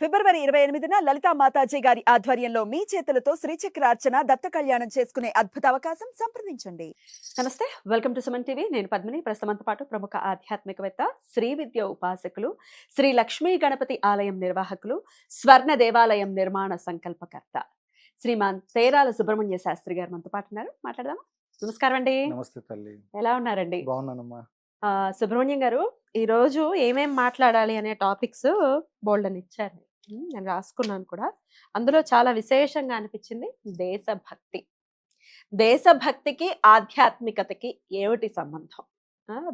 ఫిబ్రవరి 28న లలితా మాతాజీ గారి ఆధ్వర్యంలో మీ చేతులతో శ్రీచక్రార్చన దత్త కళ్యాణం చేసుకునే అద్భుత అవకాశం సంప్రదించండి. నమస్తే, వెల్కమ్ టు సుమన్ టీవీ. నేను పద్మిని. ప్రస్తుతంతో పాటు ప్రముఖ ఆధ్యాత్మికవేత్త, శ్రీ విద్య ఉపాసకులు, శ్రీ లక్ష్మీ గణపతి ఆలయం నిర్వాహకులు, స్వర్ణ దేవాలయం నిర్మాణ సంకల్పకర్త శ్రీమాన్ తేరాల సుబ్రహ్మణ్య శాస్త్రి గారు మనతో పాటు ఉన్నారు. మాట్లాడదామా? నమస్కారం అండి. నమస్తే తల్లి. ఎలా ఉన్నారండి? బాగున్నానమ్మా. సుబ్రహ్మణ్యం గారు, ఈ రోజు ఏమేం మాట్లాడాలి అనే టాపిక్స్ బోల్డ్ అని ఇచ్చారు. నేను రాసుకున్నాను కూడా. అందులో చాలా విశేషంగా అనిపించింది దేశభక్తి. దేశభక్తికి ఆధ్యాత్మికతకి ఏమిటి సంబంధం?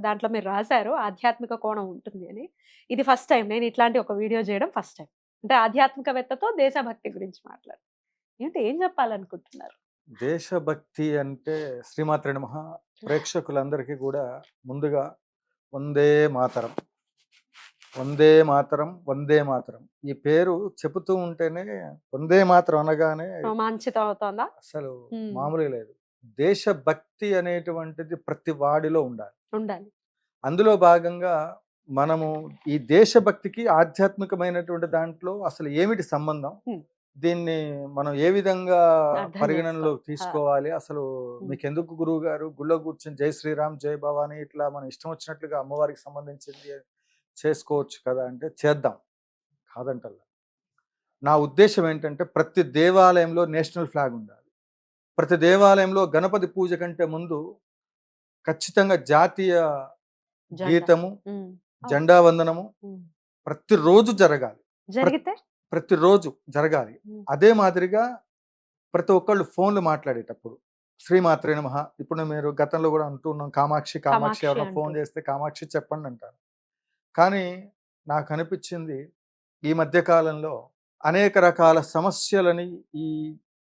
దాంట్లో మీరు రాశారు ఆధ్యాత్మిక కోణం ఉంటుంది అని. ఇది ఫస్ట్ టైం నేను ఇట్లాంటి ఒక వీడియో చేయడం. ఫస్ట్ టైం అంటే ఆధ్యాత్మికవేత్తతో దేశభక్తి గురించి మాట్లాడు. ఏం చెప్పాలనుకుంటున్నారు? దేశభక్తి అంటే శ్రీమాత్రే నమః. ప్రేక్షకులందరికీ కూడా ముందుగా వందే మాతరం, వందే మాతరం, వందే మాతరం ఈ పేరు చెబుతూ ఉంటేనే వందే మాతరం అనగానే రోమాంచితం అవుతోందా? అసలు మామూలుగా లేదు. దేశభక్తి అనేటువంటిది ప్రతి వాడిలో ఉండాలి. ఉండాలి. అందులో భాగంగా మనము ఈ దేశభక్తికి ఆధ్యాత్మికమైనటువంటి దాంట్లో అసలు ఏమిటి సంబంధం, దీన్ని మనం ఏ విధంగా పరిగణనలోకి తీసుకోవాలి, అసలు మీకెందుకు గురువు గారు గుళ్ళో కూర్చొని జై శ్రీరామ్ జై భవాని ఇట్లా మనం ఇష్టం వచ్చినట్లుగా అమ్మవారికి సంబంధించింది చేసుకోవచ్చు కదా అంటే చేద్దాం, కాదంటల్లా. నా ఉద్దేశం ఏంటంటే ప్రతి దేవాలయంలో నేషనల్ ఫ్లాగ్ ఉండాలి. ప్రతి దేవాలయంలో గణపతి పూజ కంటే ముందు ఖచ్చితంగా జాతీయ గీతము, జెండా వందనము ప్రతిరోజు జరగాలి. ప్రతిరోజు జరగాలి. అదే మాదిరిగా ప్రతి ఒక్కళ్ళు ఫోన్లు మాట్లాడేటప్పుడు శ్రీమాత్రే నమః. ఇప్పుడు మీరు గతంలో కూడా అంటున్నాం కామాక్షి కామాక్షి, ఎవరైనా ఫోన్ చేస్తే కామాక్షి చెప్పండి అంటారు. కానీ నాకు అనిపించింది ఈ మధ్యకాలంలో అనేక రకాల సమస్యలని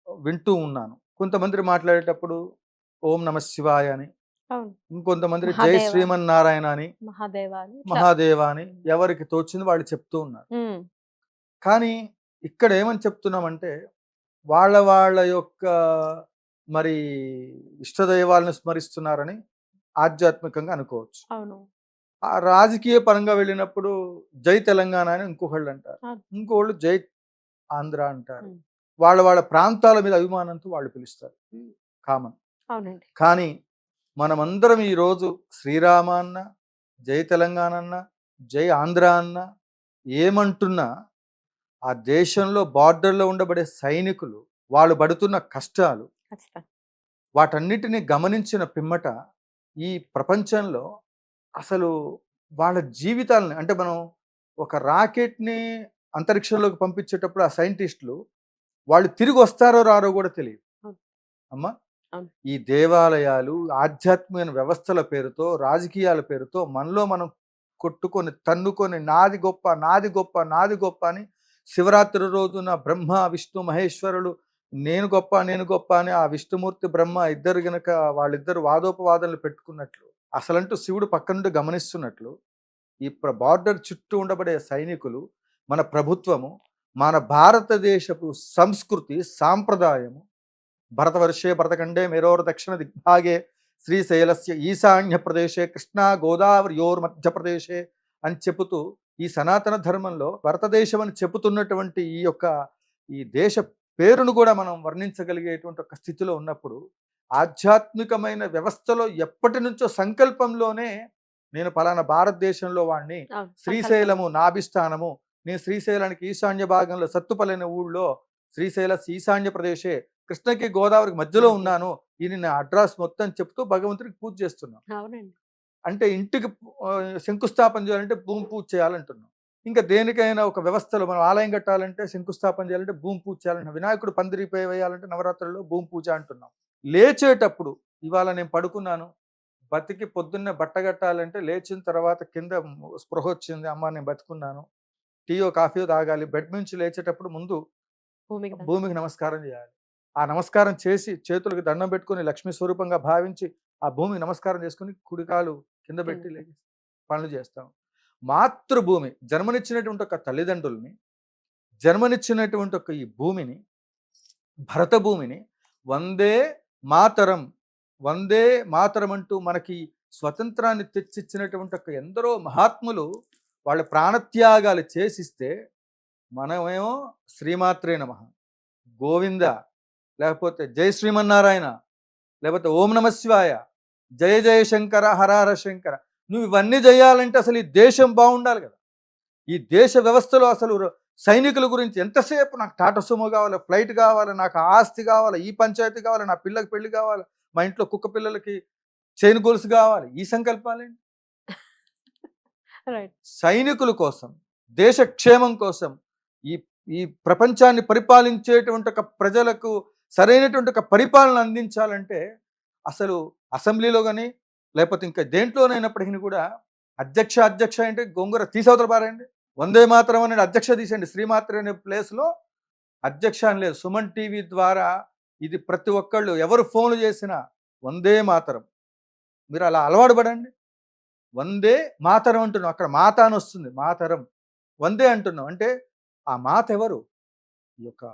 వింటూ ఉన్నాను. కొంతమంది మాట్లాడేటప్పుడు ఓం నమ శివాయ అని, ఇంకొంతమంది జై శ్రీమన్నారాయణ అని, మహాదేవ అని ఎవరికి తోచింది వాళ్ళు చెప్తూ ఉన్నారు. కానీ ఇక్కడ ఏమని చెప్తున్నామంటే వాళ్ళ యొక్క మరి ఇష్టదైవాలను స్మరిస్తున్నారని ఆధ్యాత్మికంగా అనుకోవచ్చు. ఆ రాజకీయ పరంగా వెళ్ళినప్పుడు జై తెలంగాణ అని ఇంకొకళ్ళు అంటారు, ఇంకోళ్ళు జై ఆంధ్ర అంటారు. వాళ్ళ ప్రాంతాల మీద అభిమానంతో వాళ్ళు పిలుస్తారు, కామన్. కానీ మనమందరం ఈరోజు శ్రీరామ అన్న, జై తెలంగాణ అన్న, జై ఆంధ్ర అన్న ఏమంటున్నా ఆ దేశంలో బార్డర్లో ఉండబడే సైనికులు వాళ్ళు పడుతున్న కష్టాలు వాటన్నిటిని గమనించిన పిమ్మట ఈ ప్రపంచంలో అసలు వాళ్ళ జీవితాలని, అంటే మనం ఒక రాకెట్ని అంతరిక్షంలోకి పంపించేటప్పుడు ఆ సైంటిస్టులు వాళ్ళు తిరిగి వస్తారో రారో కూడా తెలియదు అమ్మా. ఈ దేవాలయాలు ఆధ్యాత్మిక వ్యవస్థల పేరుతో, రాజకీయాల పేరుతో మనలో మనం కొట్టుకొని తన్నుకొని నాది గొప్ప నాది గొప్ప నాది గొప్ప అని శివరాత్రి రోజున బ్రహ్మ విష్ణు మహేశ్వరులు నేను గొప్ప అని ఆ విష్ణుమూర్తి బ్రహ్మ ఇద్దరు గనక వాళ్ళిద్దరు వాదోపవాదనలు పెట్టుకున్నట్లు, అసలంటూ శివుడు పక్క నుండి గమనిస్తున్నట్లు ఈ బార్డర్ చుట్టూ ఉండబడే సైనికులు, మన ప్రభుత్వము, మన భారతదేశపు సంస్కృతి సాంప్రదాయము, భరతవర్షే భరతఖండే మేరోర్ దక్షిణ దిగ్భాగే శ్రీశైలస్య ఈశాన్య ప్రదేశే కృష్ణా గోదావరియోర్ మధ్యప్రదేశే అని చెబుతూ ఈ సనాతన ధర్మంలో భారతదేశం అని చెబుతున్నటువంటి ఈ దేశ పేరును కూడా మనం వర్ణించగలిగేటువంటి ఒక స్థితిలో ఉన్నప్పుడు ఆధ్యాత్మికమైన వ్యవస్థలో ఎప్పటి నుంచో సంకల్పంలోనే నేను పలానా భారతదేశంలో వాడిని, శ్రీశైలము నాభిస్థానము, నేను శ్రీశైలానికి ఈశాన్య భాగంలో సత్తుపల్లి ఊళ్ళో శ్రీశైల ఈశాన్య ప్రదేశే కృష్ణకి గోదావరికి మధ్యలో ఉన్నాను, ఇది నా అడ్రస్ మొత్తం చెప్తూ భగవంతుడికి పూజ చేస్తున్నాం. అంటే ఇంటికి శంకుస్థాపన చేయాలంటే భూమి పూజ చేయాలంటున్నాం. ఇంకా దేనికైనా ఒక వ్యవస్థలో మనం ఆలయం కట్టాలంటే శంకుస్థాపన చేయాలంటే భూమి పూజ చేయాలంటున్నాం. వినాయకుడు పందిరిపై వేయాలంటే నవరాత్రుల్లో భూమి పూజ అంటున్నాం. లేచేటప్పుడు ఇవాళ నేను పడుకున్నాను, బతికి పొద్దున్నే బట్ట కట్టాలంటే లేచిన తర్వాత కింద స్పృహ వచ్చింది, అమ్మ నేను బతుకున్నాను, టీయో కాఫీయో తాగాలి, బెడ్ నుంచి లేచేటప్పుడు ముందు భూమికి నమస్కారం చేయాలి. ఆ నమస్కారం చేసి చేతులకు దండం పెట్టుకుని లక్ష్మీ స్వరూపంగా భావించి ఆ భూమికి నమస్కారం చేసుకుని కుడికాలు కింద పెట్టి పనులు చేస్తాం. మాతృభూమి జన్మనిచ్చినటువంటి ఒక తల్లిదండ్రుల్ని, జన్మనిచ్చినటువంటి ఒక ఈ భూమిని, భరత భూమిని వందే మాతరం వందే మాతరం అంటూ మనకి స్వతంత్రాన్ని తెచ్చిచ్చినటువంటి ఒక ఎందరో మహాత్ములు వాళ్ళ ప్రాణత్యాగాలు చేసిస్తే మనమేమో శ్రీమాత్రే నమః, గోవింద, లేకపోతే జై శ్రీమన్నారాయణ, లేకపోతే ఓం నమ శివాయ, జయ జయ శంకర, హర హర శంకర. నువ్వు ఇవన్నీ చేయాలంటే అసలు ఈ దేశం బాగుండాలి కదా. ఈ దేశ వ్యవస్థలో అసలు సైనికుల గురించి ఎంతసేపు నాకు టాటా సుమో కావాలి, ఫ్లైట్ కావాలి, నాకు ఆస్తి కావాలి, ఈ పంచాయతీ కావాలి, నా పిల్లకి పెళ్లి కావాలి, మా ఇంట్లో కుక్క పిల్లలకి చైన్ గొలుసు కావాలి, ఈ సంకల్పాలేంటి? రైట్. సైనికుల కోసం, దేశ క్షేమం కోసం, ఈ ఈ ప్రపంచాన్ని పరిపాలించేటువంటి ఒక ప్రజలకు సరైనటువంటి ఒక పరిపాలన అందించాలంటే అసలు అసెంబ్లీలో కానీ లేకపోతే ఇంకా దేంట్లోనైనప్పటికీ కూడా అధ్యక్ష అంటే గొంగూర తీసవతల పారండి. వందే మాతరం అనే అధ్యక్ష తీసేయండి. శ్రీమాత్ర అనే ప్లేస్లో అధ్యక్ష అని లేదు. సుమన్ టీవీ ద్వారా ఇది ప్రతి ఒక్కళ్ళు ఎవరు ఫోన్లు చేసినా వందే మాతరం. మీరు అలా అలవాటు పడండి. వందే మాతరం అంటున్నాం, అక్కడ మాత అని వస్తుంది, మాతరం వందే అంటున్నాం అంటే ఆ మాత ఎవరు? ఈ యొక్క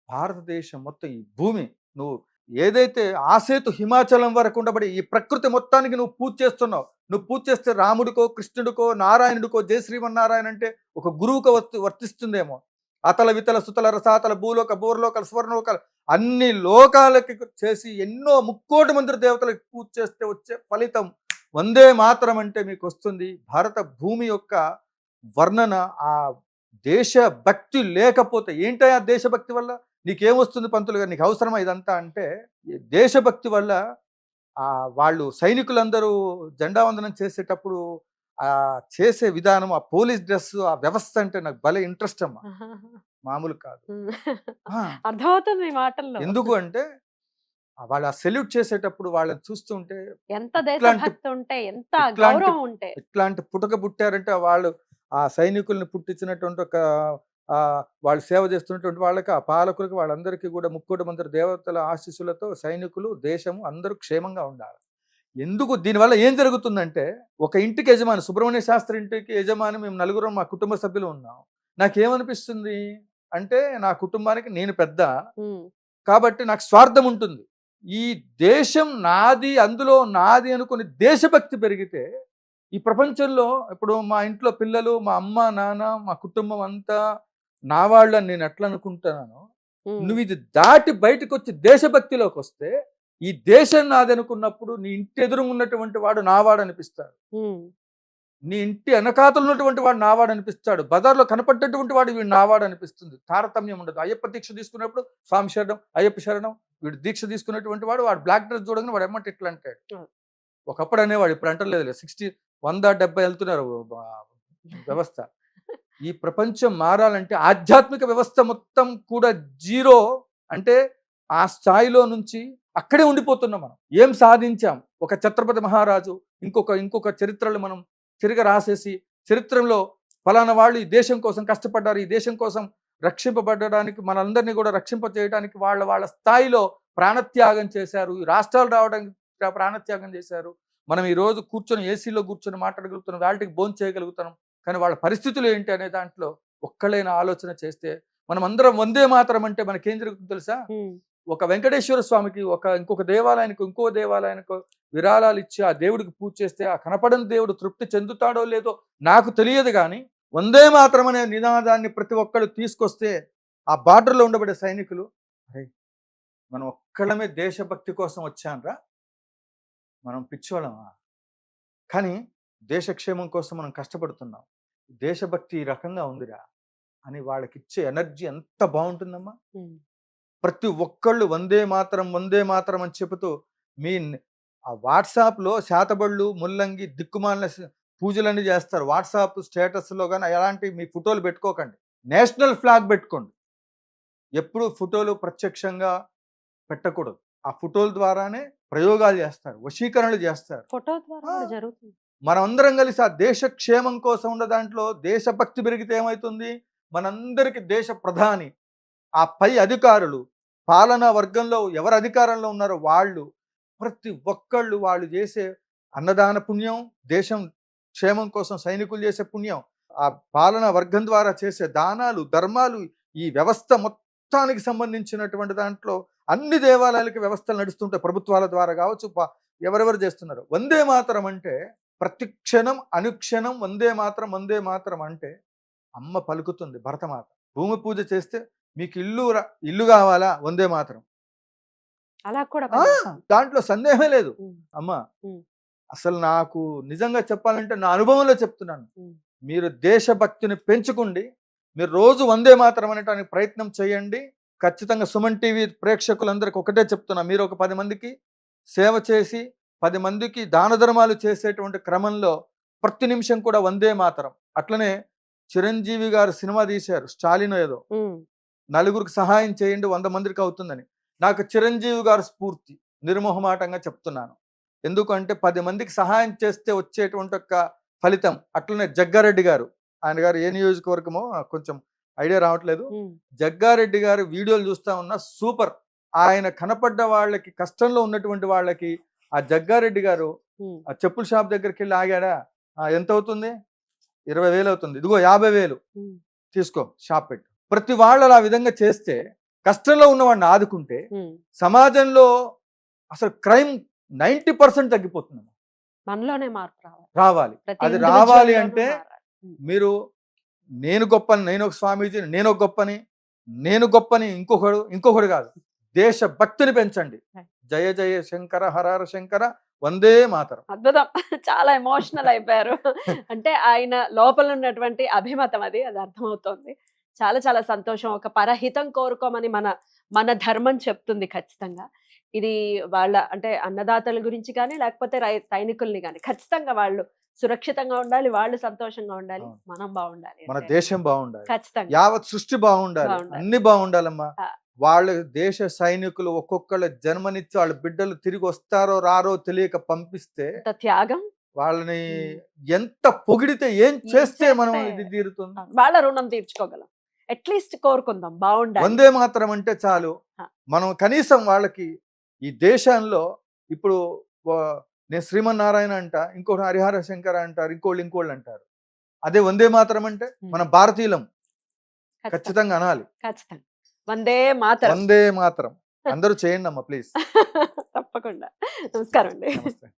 భారతదేశం మొత్తం, ఈ భూమి, నువ్వు ఏదైతే ఆసేతు హిమాచలం వరకు ఉండబడి ఈ ప్రకృతి మొత్తానికి నువ్వు పూజ చేస్తున్నావు. నువ్వు పూజ చేస్తే రాముడికో, కృష్ణుడికో, నారాయణుడికో, జయ శ్రీమన్నారాయణ అంటే ఒక గురువుకు వర్తిస్తుందేమో. అతల వితల సుతల రసాతల భూలోక బూర్లోక స్వర్ణలోకాలు అన్ని లోకాలకి చేసి ఎన్నో ముక్కోటి మంది దేవతలకు పూజ చేస్తే వచ్చే ఫలితం వందే మాతరం అంటే మీకు వస్తుంది. భారత భూమి యొక్క వర్ణన, ఆ దేశ భక్తి లేకపోతే ఏంటయ్యా దేశభక్తి వల్ల నీకేమొస్తుంది పంతులు గారు, నీకు అవసరమా ఇదంతా అంటే ఈ దేశభక్తి వల్ల వాళ్ళు సైనికులందరూ జెండా వందనం చేసేటప్పుడు ఆ చేసే విధానం, ఆ పోలీస్ డ్రెస్, ఆ వ్యవస్థ అంటే నాకు భలే ఇంట్రెస్ట్ అమ్మా, మామూలు కాదు. ఆ, అర్థమవుతుంది మీ మాటల్లో. ఎందుకు అంటే వాళ్ళు ఆ సెల్యూట్ చేసేటప్పుడు వాళ్ళని చూస్తుంటే ఎంత ఇట్లాంటి దేశభక్తి ఉంటే, ఎంత ఇట్లాంటి గౌరవం ఉంటే. ఇట్లాంటి పుటక పుట్టారంటే వాళ్ళు ఆ సైనికుల్ని పుట్టించినటువంటి ఒక వాళ్ళు సేవ చేస్తున్నటువంటి వాళ్ళకి, ఆ పాలకులకి, వాళ్ళందరికీ కూడా ముక్కోటి మంది దేవతల ఆశీస్సులతో సైనికులు, దేశము అందరూ క్షేమంగా ఉండాలి. ఎందుకు దీనివల్ల ఏం జరుగుతుందంటే, ఒక ఇంటికి యజమాని, సుబ్రహ్మణ్య శాస్త్రి ఇంటికి యజమాని, మేము నలుగురం మా కుటుంబ సభ్యులు ఉన్నాం. నాకేమనిపిస్తుంది అంటే నా కుటుంబానికి నేను పెద్ద, కాబట్టి నాకు స్వార్థం ఉంటుంది. ఈ దేశం నాది, అందులో నాది అనుకుని దేశభక్తి పెరిగితే ఈ ప్రపంచంలో ఇప్పుడు మా ఇంట్లో పిల్లలు, మా అమ్మ నాన్న, మా కుటుంబం అంతా నా వాళ్ళు అని నేను ఎట్లా అనుకుంటున్నాను, నువ్వు ఇది దాటి బయటకు వచ్చి దేశభక్తిలోకి వస్తే ఈ దేశం నాది అనుకున్నప్పుడు నీ ఇంటి ఎదురు ఉన్నటువంటి వాడు నావాడు అనిపిస్తాడు, నీ ఇంటి వెనకాతలు ఉన్నటువంటి వాడు నావాడు అనిపిస్తాడు, బజార్లో కనపడ్డటువంటి వాడు వీడు నావాడు అనిపిస్తుంది. తారతమ్యం ఉండదు. అయ్యప్ప దీక్ష తీసుకున్నప్పుడు స్వామి శరణం, అయ్యప్ప శరణం, వీడు దీక్ష తీసుకున్నటువంటి వాడు బ్లాక్ డ్రెస్ చూడగానే వాడు ఎమ్మంటే ఇట్లా అంటాడు. ఒకప్పుడు అనేవాడు, ఇప్పుడు అంటలేదు. 170 వెళ్తున్నారు వ్యవస్థ. ఈ ప్రపంచం మారాలంటే ఆధ్యాత్మిక వ్యవస్థ మొత్తం కూడా జీరో అంటే ఆ స్థాయిలో నుంచి అక్కడే ఉండిపోతున్నాం. మనం ఏం సాధించాం? ఒక ఛత్రపతి మహారాజు ఇంకొక చరిత్రలు మనం తిరిగి రాసేసి చరిత్రలో ఫలానా వాళ్ళు ఈ దేశం కోసం కష్టపడ్డారు, ఈ దేశం కోసం రక్షింపబడడానికి, మనందరినీ కూడా రక్షింప చేయడానికి వాళ్ళ స్థాయిలో ప్రాణత్యాగం చేశారు, ఈ రాష్ట్రాలు రావడానికి ప్రాణత్యాగం చేశారు. మనం ఈ రోజు కూర్చొని ఏసీలో కూర్చొని మాట్లాడగలుగుతున్నాం, వాళ్ళకి భోజనం చేయగలుగుతున్నాం. కానీ వాళ్ళ పరిస్థితులు ఏంటి అనే దాంట్లో ఒక్కళ్ళైనా ఆలోచన చేస్తే మనం అందరం వందే మాతరం అంటే మనకేం జరుగుతుందో తెలుసా? ఒక వెంకటేశ్వర స్వామికి ఇంకొక దేవాలయానికి, ఇంకో దేవాలయానికి విరాళాలు ఇచ్చి ఆ దేవుడికి పూజ చేస్తే ఆ కనపడని దేవుడు తృప్తి చెందుతాడో లేదో నాకు తెలియదు, కానీ వందే మాతరం అనే నినాదాన్ని ప్రతి ఒక్కళ్ళు తీసుకొస్తే ఆ బార్డర్లో ఉండబడే సైనికులు, అరే మనం ఒక్కళ్ళమే దేశభక్తి కోసం వచ్చానరా, మనం పిచ్చోళ్ళమా? కానీ దేశక్షేమం కోసం మనం కష్టపడుతున్నాం, దేశభక్తి ఈ రకంగా ఉందిరా అని వాళ్ళకి ఇచ్చే ఎనర్జీ ఎంత బాగుంటుందమ్మా. ప్రతి ఒక్కళ్ళు వందే మాతరం అని చెబుతూ మీ ఆ వాట్సాప్లో శాతబళ్ళు, ముల్లంగి, దిక్కుమాలిన పూజలన్నీ చేస్తారు. వాట్సాప్ స్టేటస్లో కానీ ఎలాంటి మీ ఫోటోలు పెట్టుకోకండి, నేషనల్ ఫ్లాగ్ పెట్టుకోండి. ఎప్పుడు ఫోటోలు ప్రత్యక్షంగా పెట్టకూడదు. ఆ ఫోటోల ద్వారానే ప్రయోగాలు చేస్తారు, వశీకరణలు చేస్తారు. ఫోటో ద్వారా జరుగుతుంది. మనమందరం కలిసి ఆ దేశ క్షేమం కోసం ఉన్న దాంట్లో దేశభక్తి పెరిగితే ఏమవుతుంది? మనందరికి దేశ ప్రధాని, ఆ పై అధికారులు, పాలనా వర్గంలో ఎవరు అధికారంలో ఉన్నారో వాళ్ళు, ప్రతి ఒక్కళ్ళు వాళ్ళు చేసే అన్నదాన పుణ్యం, దేశం క్షేమం కోసం సైనికులు చేసే పుణ్యం, ఆ పాలనా వర్గం ద్వారా చేసే దానాలు, ధర్మాలు, ఈ వ్యవస్థ మొత్తానికి సంబంధించినటువంటి దాంట్లో అన్ని దేవాలయాలకి వ్యవస్థలు నడుస్తుంటాయి, ప్రభుత్వాల ద్వారా కావచ్చు, ఎవరెవరు చేస్తున్నారు. వందే మాతరం అంటే ప్రతి క్షణం అనుక్షణం వందే మాతరం అంటే అమ్మ పలుకుతుంది భరతమాత. భూమి పూజ చేస్తే మీకు ఇల్లు కావాలా, వందే మాత్రం. అలా కూడా ఆ, దాంట్లో సందేహమే లేదు. ఉమ్, అమ్మ ఉమ్. అసలు నాకు నిజంగా చెప్పాలంటే నా అనుభవంలో చెప్తున్నాను, ఉమ్. మీరు దేశభక్తిని పెంచుకోండి, మీరు రోజు వందే మాత్రం అనటానికి ప్రయత్నం చేయండి. ఖచ్చితంగా సుమన్ టీవీ ప్రేక్షకులందరికీ ఒకటే చెప్తున్నా, మీరు ఒక 10 మందికి సేవ చేసి 10 మందికి దాన ధర్మాలు చేసేటువంటి క్రమంలో ప్రతి నిమిషం కూడా వందే మాతరం. అట్లనే చిరంజీవి గారు సినిమా తీశారు, స్టాలిన్ ఏదో, ఉమ్. నలుగురికి సహాయం చేయండి 100 మందికి అవుతుందని. నాకు చిరంజీవి గారు స్ఫూర్తి, నిర్మోహమాటంగా చెప్తున్నాను. ఎందుకంటే 10 మందికి సహాయం చేస్తే వచ్చేటువంటి ఒక ఫలితం. అట్లనే జగ్గారెడ్డి గారు, ఆయన గారు ఏ నియోజకవర్గమో నాకు కొంచెం ఐడియా రావట్లేదు. ఉమ్. జగ్గారెడ్డి గారు వీడియోలు చూస్తా ఉన్నా, సూపర్. ఆయన కనపడ్డ వాళ్ళకి, కష్టంలో ఉన్నటువంటి వాళ్ళకి, ఆ జగ్గారెడ్డి గారు ఉమ్. ఆ చెప్పుల షాప్ దగ్గరికి వెళ్ళి ఆగాడా, ఎంత అవుతుంది, 20,000 అవుతుంది, ఇదిగో 50,000 ఉమ్. తీసుకో, షాప్ పెట్టు. ప్రతి వాళ్ళు ఆ విధంగా చేస్తే, కష్టంలో ఉన్న వాడిని ఆదుకుంటే ఉమ్. సమాజంలో అసలు క్రైమ్ 90% తగ్గిపోతుంది. మనలోనే మార్పు రావాలి. రావాలి. ప్రతి అది individual రావాలి లోనూ అంటే మారాలి. మీరు నేను గొప్పని, నేను ఒక స్వామీజీని, నేను గొప్పని ఇంకొకడు కాదు, దేశభక్తిని పెంచండి. జయ జయ శంకర హరహర శంకర వందే మాతరం. అద్భుతం. చాలా ఎమోషనల్ అయిపోయారు. అంటే ఆయన లోపల ఉన్నటువంటి అభిమతం అది అర్థమవుతోంది. చాలా చాలా సంతోషం. ఒక పరహితం కోరుకోమని మన ధర్మం చెప్తుంది ఖచ్చితంగా. ఇది వాళ్ళ అంటే అన్నదాతల గురించి కానీ, లేకపోతే సైనికుల్ని కానీ ఖచ్చితంగా వాళ్ళు సురక్షితంగా ఉండాలి, వాళ్ళు సంతోషంగా ఉండాలి, అవును. మనం బాగుండాలి. మన అంటే దేశం బాగుండాలి, ఖచ్చితంగా యావత్ సృష్టి బాగుండాలి, బాగుండాలి. అన్ని బాగుండాలమ్మా. ఆ. వాళ్ళ దేశ సైనికులు ఒక్కొక్కళ్ళ జన్మనిచ్చి వాళ్ళ బిడ్డలు తిరిగి వస్తారో రారో తెలియక పంపిస్తే అంత త్యాగం, వాళ్ళని ఉమ్. ఎంత పొగిడితే, ఏం చేస్తే మనం చేస్తే ఇది తీరుతుంది. వాళ్ళ రుణం తీర్చుకోగలం. అట్లీస్ట్ కోరుకుందాం బాగుండాలి. వందే మాత్రం అంటే చాలు. ఆ. మనం కనీసం వాళ్ళకి ఈ దేశంలో ఇప్పుడు నేను శ్రీమన్నారాయణ అంట, ఇంకోటి హరిహర శంకర అంటారు, ఇంకోళ్ళు అంటారు. అదే వందే మాత్రం అంటే మనం భారతీయులం, ఖచ్చితంగా అనాలి. ఖచ్చితంగా వందే మాతరం. వందే మాత్రం అందరూ చేయండి అమ్మా ప్లీజ్. తప్పకుండా. నమస్కారం అండి. నమస్తే.